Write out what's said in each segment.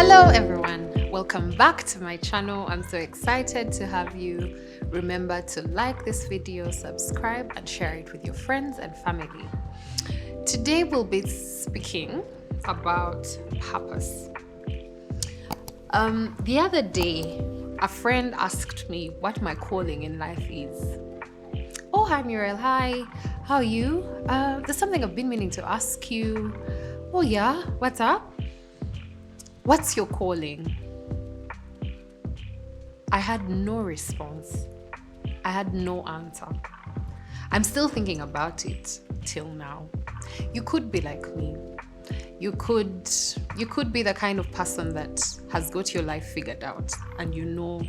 Hello everyone, welcome back to my channel. I'm so excited to have you. Remember to like this video, subscribe and share it with your friends and family. Today we'll be speaking about purpose. The other day a friend asked me what my calling in life is. Oh, hi Muriel, hi, how are you? There's something I've been meaning to ask you. Oh yeah, what's up? What's your calling? I had no response. I had no answer. I'm still thinking about it till now. You could be like me. You could be the kind of person that has got your life figured out and you know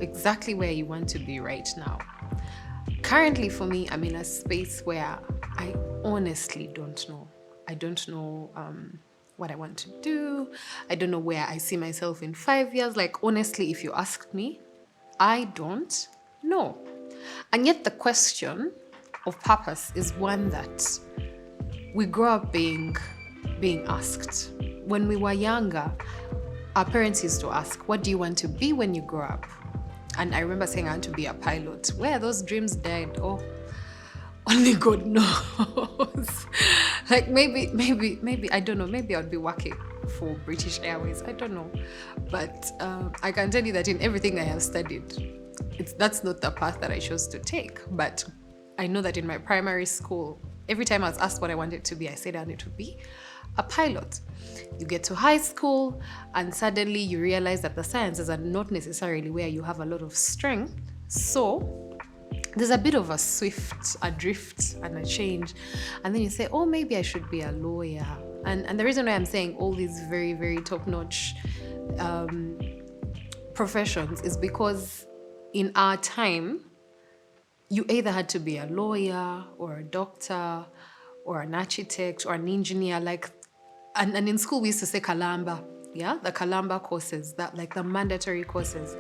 exactly where you want to be right now. Currently for me, I'm in a space where I honestly don't know. I don't know what I want to do. I don't know where I see myself in 5 years. Like, honestly, if you asked me, I don't know. And yet the question of purpose is one that we grow up being asked. When we were younger, our parents used to ask, what do you want to be when you grow up? And I remember saying I want to be a pilot. Where those dreams died, oh, only God knows. Like maybe, I don't know, maybe I'd be working for British Airways, I don't know. But I can tell you that in everything I have studied, that's not the path that I chose to take. But I know that in my primary school, every time I was asked what I wanted to be, I said I wanted to be a pilot. You get to high school and suddenly you realize that the sciences are not necessarily where you have a lot of strength. So there's a bit of a drift and a change. And then you say, oh, maybe I should be a lawyer. And the reason why I'm saying all these very, very top-notch professions is because in our time, you either had to be a lawyer or a doctor or an architect or an engineer. And in school we used to say Kalamba. Yeah, the Kalamba courses, that like the mandatory courses.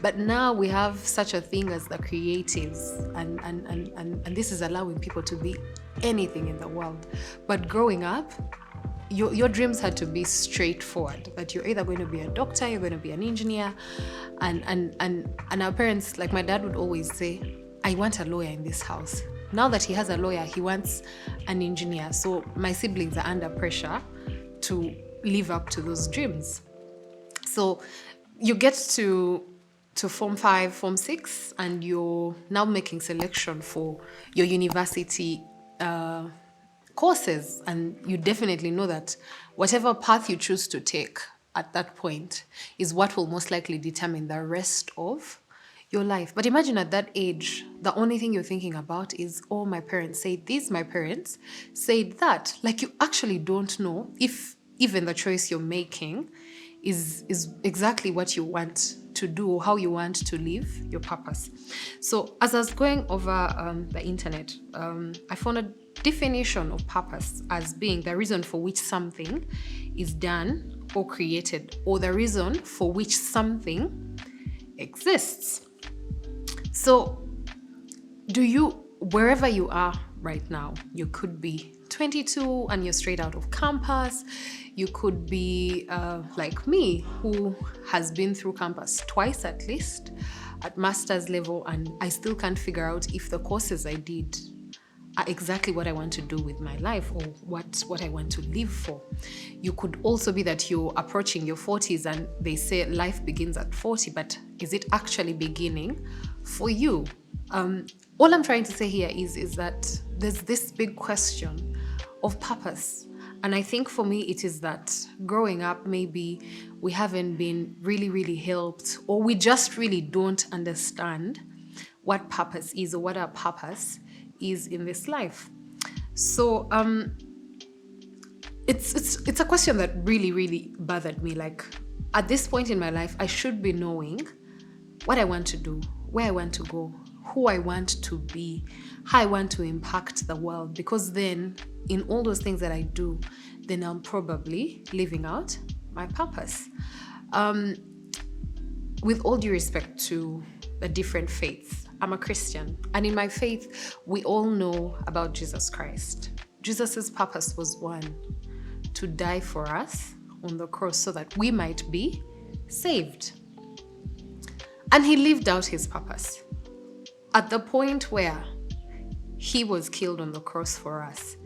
But now we have such a thing as the creatives, and this is allowing people to be anything in the world. But growing up, your dreams had to be straightforward, that you're either going to be a doctor, you're going to be an engineer, and our parents, like my dad would always say, I want a lawyer in this house. Now that he has a lawyer, he wants an engineer. So my siblings are under pressure to live up to those dreams. So you get to Form 5, Form 6, and you're now making selection for your university courses. And you definitely know that whatever path you choose to take at that point is what will most likely determine the rest of your life. But imagine at that age, the only thing you're thinking about is, oh, my parents said this, my parents said that. Like, you actually don't know if even the choice you're making is exactly what you want to do or how you want to live your purpose. So as I was going over the internet, I found a definition of purpose as being the reason for which something is done or created, or the reason for which something exists. So wherever you are right now, you could be 22 and you're straight out of campus. You could be like me, who has been through campus twice at least at master's level, and I still can't figure out if the courses I did are exactly what I want to do with my life or what I want to live for. You could also be that you're approaching your 40s and they say life begins at 40, but is it actually beginning for you? All I'm trying to say here is that there's this big question of purpose. And I think for me, it is that growing up, maybe we haven't been really, really helped, or we just really don't understand what purpose is or what our purpose is in this life. So it's a question that really, really bothered me. Like, at this point in my life, I should be knowing what I want to do, where I want to go, who I want to be, how I want to impact the world, because then in all those things that I do, then I'm probably living out my purpose. With all due respect to the different faiths, I'm a Christian, and in my faith, we all know about Jesus Christ. Jesus's purpose was one, to die for us on the cross so that we might be saved. And he lived out his purpose. At the point where he was killed on the cross for us,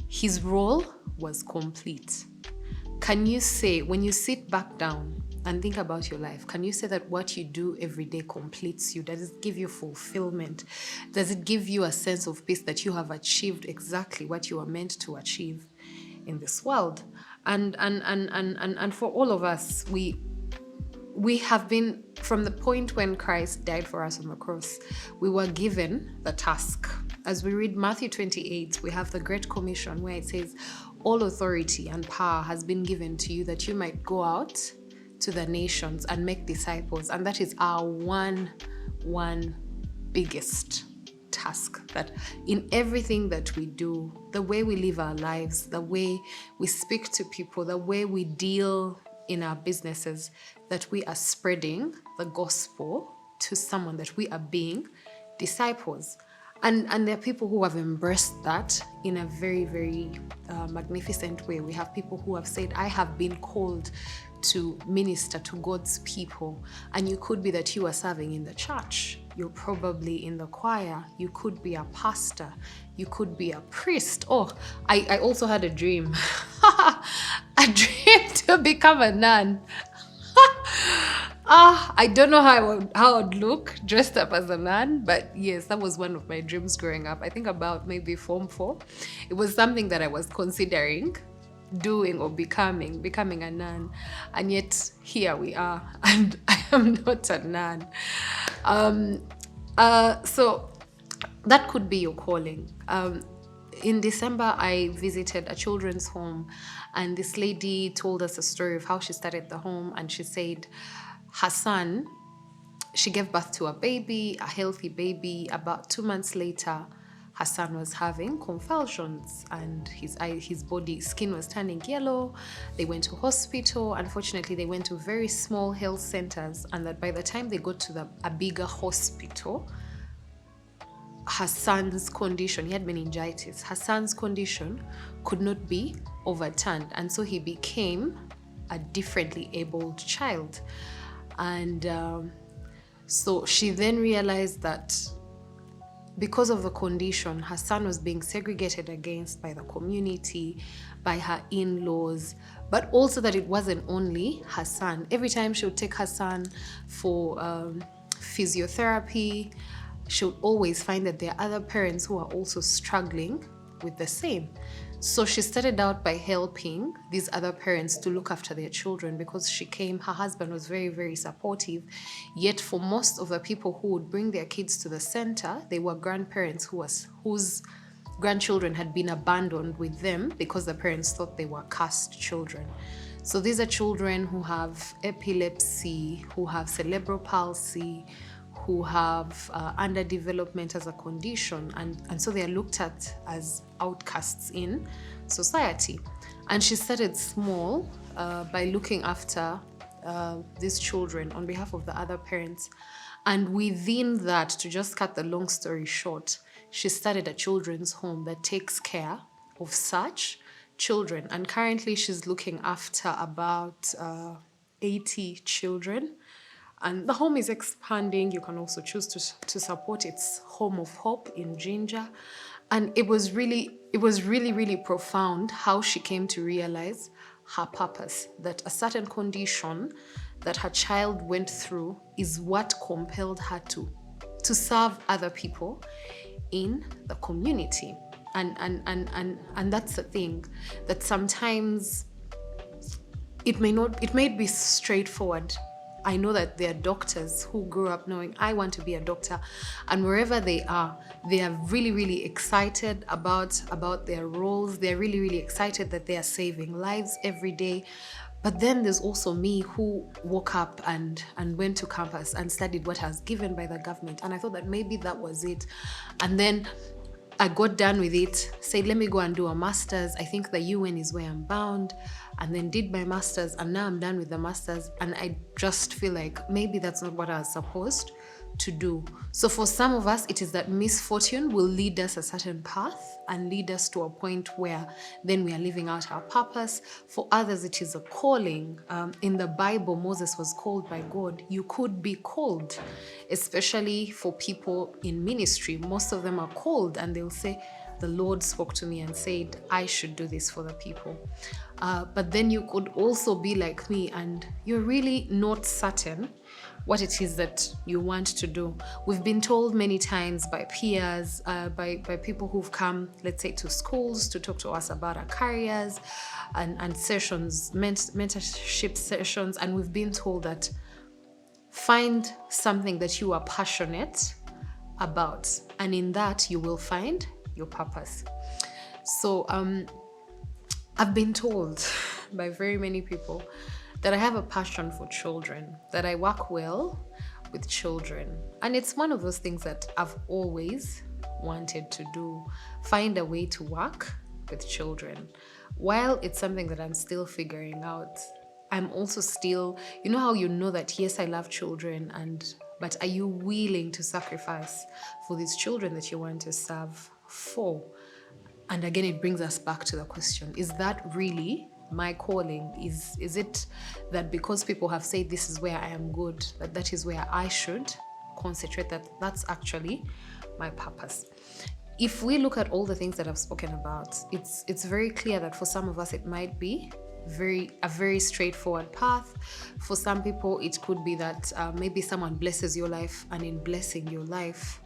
his role was complete. Can you say, when you sit back down and think about your life, can you say that what you do every day completes you? Does it give you fulfillment? Does it give you a sense of peace that you have achieved exactly what you are meant to achieve in this world? And for all of us, we have been, from the point when Christ died for us on the cross, we were given the task. As we read Matthew 28, we have the Great Commission where it says, all authority and power has been given to you that you might go out to the nations and make disciples. And that is our one biggest task, that in everything that we do, the way we live our lives, the way we speak to people, the way we deal in our businesses, that we are spreading the gospel to someone, that we are being disciples. And there are people who have embraced that in a very, very magnificent way. We have people who have said, I have been called to minister to God's people. And you could be that you are serving in the church. You're probably in the choir. You could be a pastor. You could be a priest. Oh, I also had a dream. A dream to become a nun. I don't know how I'd look dressed up as a nun, but yes, that was one of my dreams growing up. I think about maybe Form 4. It was something that I was considering doing or becoming a nun, and yet here we are, and I am not a nun. So that could be your calling. In December, I visited a children's home, and this lady told us a story of how she started the home, and she said her son, she gave birth to a baby, a healthy baby. About 2 months later, her son was having convulsions and his skin was turning yellow. They went to hospital. Unfortunately, they went to very small health centers, and that by the time they got to a bigger hospital, her son's condition, he had meningitis, her son's condition could not be overturned, and so he became a differently abled child. And so she then realized that because of the condition, her son was being segregated against by the community, by her in-laws, but also that it wasn't only her son. Every time she would take her son for physiotherapy, she would always find that there are other parents who are also struggling with the same. So she started out by helping these other parents to look after their children, because her husband was very, very supportive. Yet for most of the people who would bring their kids to the center, they were grandparents whose grandchildren had been abandoned with them because the parents thought they were cursed children. So these are children who have epilepsy, who have cerebral palsy, who have underdevelopment as a condition, and so they are looked at as outcasts in society. And she started small by looking after these children on behalf of the other parents. And within that, to just cut the long story short, she started a children's home that takes care of such children. And currently she's looking after about 80 children. And the home is expanding. You can also choose to support its Home of Hope in Ginger. And it was really, really profound how she came to realize her purpose, that a certain condition that her child went through is what compelled her to serve other people in the community. And that's the thing, that sometimes it may be straightforward. I know that there are doctors who grew up knowing, I want to be a doctor, and wherever they are really, really excited about their roles. They're really, really excited that they are saving lives every day. But then there's also me, who woke up and went to campus and studied what I was given by the government, and I thought that maybe that was it. And then I got done with it, said, let me go and do a master's. I think the UN is where I'm bound. And then did my master's, and now I'm done with the master's. And I just feel like maybe that's not what I was supposed to do. So for some of us, it is that misfortune will lead us a certain path and lead us to a point where then we are living out our purpose. For others, it is a calling. In the Bible, Moses was called by God. You could be called, especially for people in ministry. Most of them are called and they'll say, the Lord spoke to me and said, I should do this for the people. But then you could also be like me and you're really not certain what it is that you want to do. We've been told many times by peers, by people who've come, let's say, to schools to talk to us about our careers and sessions, mentorship sessions, and we've been told that find something that you are passionate about, and in that you will find your purpose. So I've been told by very many people that I have a passion for children, that I work well with children. And it's one of those things that I've always wanted to do, find a way to work with children. While it's something that I'm still figuring out, I'm also still, you know how you know that, yes, I love children, but are you willing to sacrifice for these children that you want to serve for? And again, it brings us back to the question, is that really my calling? Is it that because people have said this is where I am good, that is where I should concentrate, that's actually my purpose? If we look at all the things that I've spoken about, it's very clear that for some of us it might be a very straightforward path. For some people it could be that maybe someone blesses your life, and in blessing your life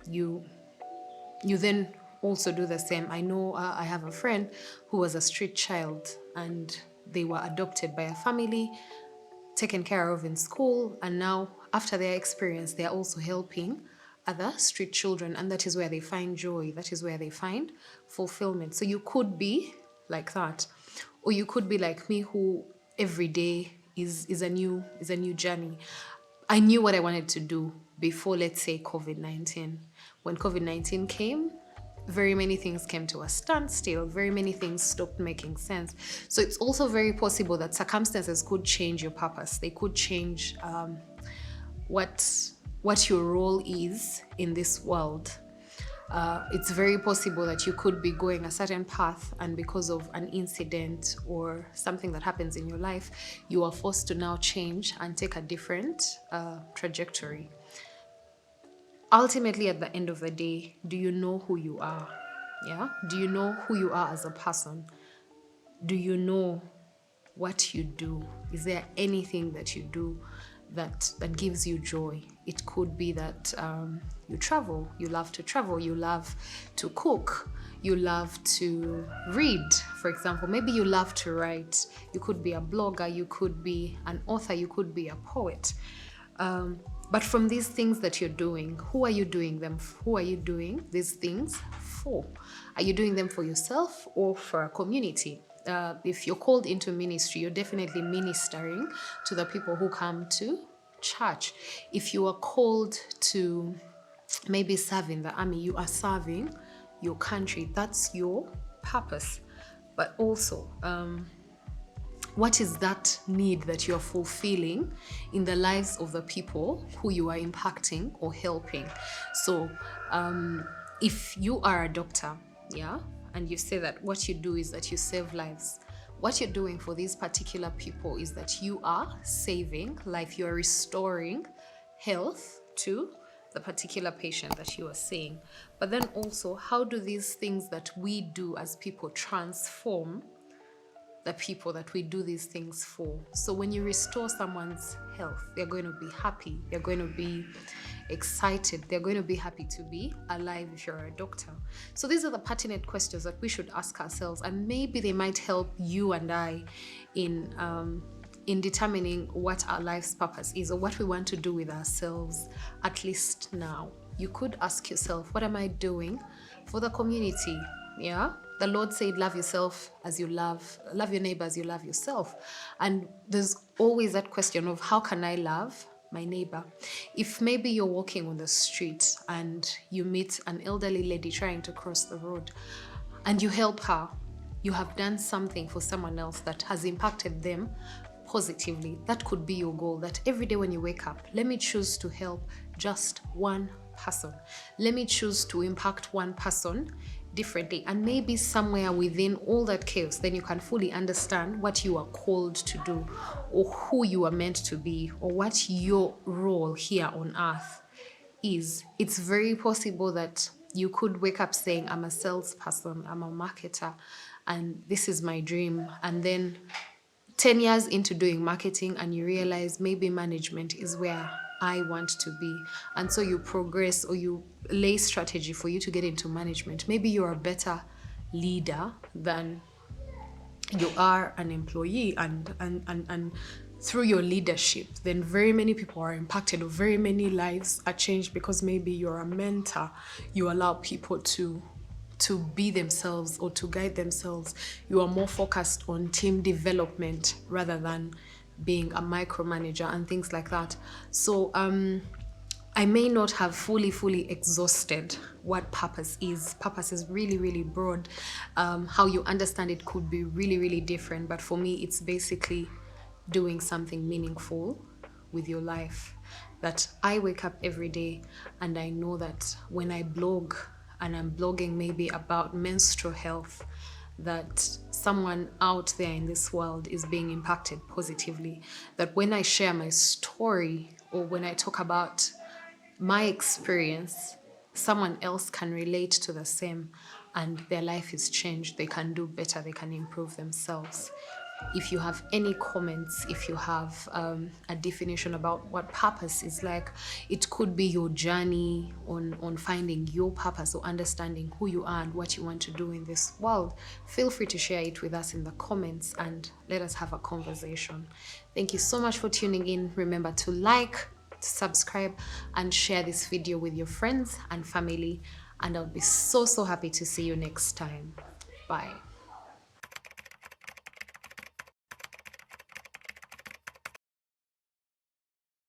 you then also do the same. I know I have a friend who was a street child and they were adopted by a family, taken care of in school, and now after their experience they are also helping other street children, and that is where they find joy, that is where they find fulfillment. So you could be like that, or you could be like me, who every day is a new journey. I knew what I wanted to do before, let's say, COVID-19. When COVID-19 came, very many things came to a standstill. Very many things stopped making sense. So it's also very possible that circumstances could change your purpose. They could change what your role is in this world. It's very possible that you could be going a certain path, and because of an incident or something that happens in your life, you are forced to now change and take a different trajectory. Ultimately, at the end of the day, do you know who you are? Yeah? Do you know who you are as a person? Do you know what you do? Is there anything that you do that gives you joy? It could be that you travel, you love to travel, you love to cook, you love to read, for example. Maybe you love to write. You could be a blogger, you could be an author, you could be a poet. But from these things that you're doing, who are you doing them? Who are you doing these things for? Are you doing them for yourself or for a community? If you're called into ministry, you're definitely ministering to the people who come to church. If you are called to maybe serve in the army, you are serving your country. That's your purpose. But also, what is that need that you're fulfilling in the lives of the people who you are impacting or helping? So if you are a doctor, yeah, and you say that what you do is that you save lives, what you're doing for these particular people is that you are saving life, you are restoring health to the particular patient that you are seeing. But then also, how do these things that we do as people transform the people that we do these things for? So when you restore someone's health, they're going to be happy, they're going to be excited, they're going to be happy to be alive if you're a doctor. So these are the pertinent questions that we should ask ourselves, and maybe they might help you and I in determining what our life's purpose is, or what we want to do with ourselves, at least now. You could ask yourself, what am I doing for the community? Yeah? The Lord said, love yourself as you love your neighbor as you love yourself. And there's always that question of, how can I love my neighbor? If maybe you're walking on the street and you meet an elderly lady trying to cross the road and you help her, you have done something for someone else that has impacted them positively. That could be your goal, that every day when you wake up, let me choose to help just one person. Let me choose to impact one person differently. And maybe somewhere within all that chaos, then you can fully understand what you are called to do, or who you are meant to be, or what your role here on earth is. It's very possible that you could wake up saying, I'm a salesperson, I'm a marketer, and this is my dream. And then 10 years into doing marketing, and you realize maybe management is where I want to be. And so you progress, or you lay strategy for you to get into management. Maybe you're a better leader than you are an employee, and through your leadership, then very many people are impacted, or very many lives are changed, because maybe you're a mentor. You allow people to be themselves, or to guide themselves. You are more focused on team development rather than being a micromanager and things like that. So I may not have fully exhausted what purpose is. Purpose is really, really broad. How you understand it could be really, really different. But for me, it's basically doing something meaningful with your life. That I wake up every day and I know that when I blog, and I'm blogging maybe about menstrual health, that someone out there in this world is being impacted positively. That when I share my story, or when I talk about my experience, someone else can relate to the same, and their life is changed. They can do better, they can improve themselves. If you have any comments, if you have a definition about what purpose is like, it could be your journey on finding your purpose, or understanding who you are and what you want to do in this world, feel free to share it with us in the comments, and let us have a conversation. Thank you so much for tuning in. Remember to like, subscribe, and share this video with your friends and family, and I'll be so happy to see you next time. Bye.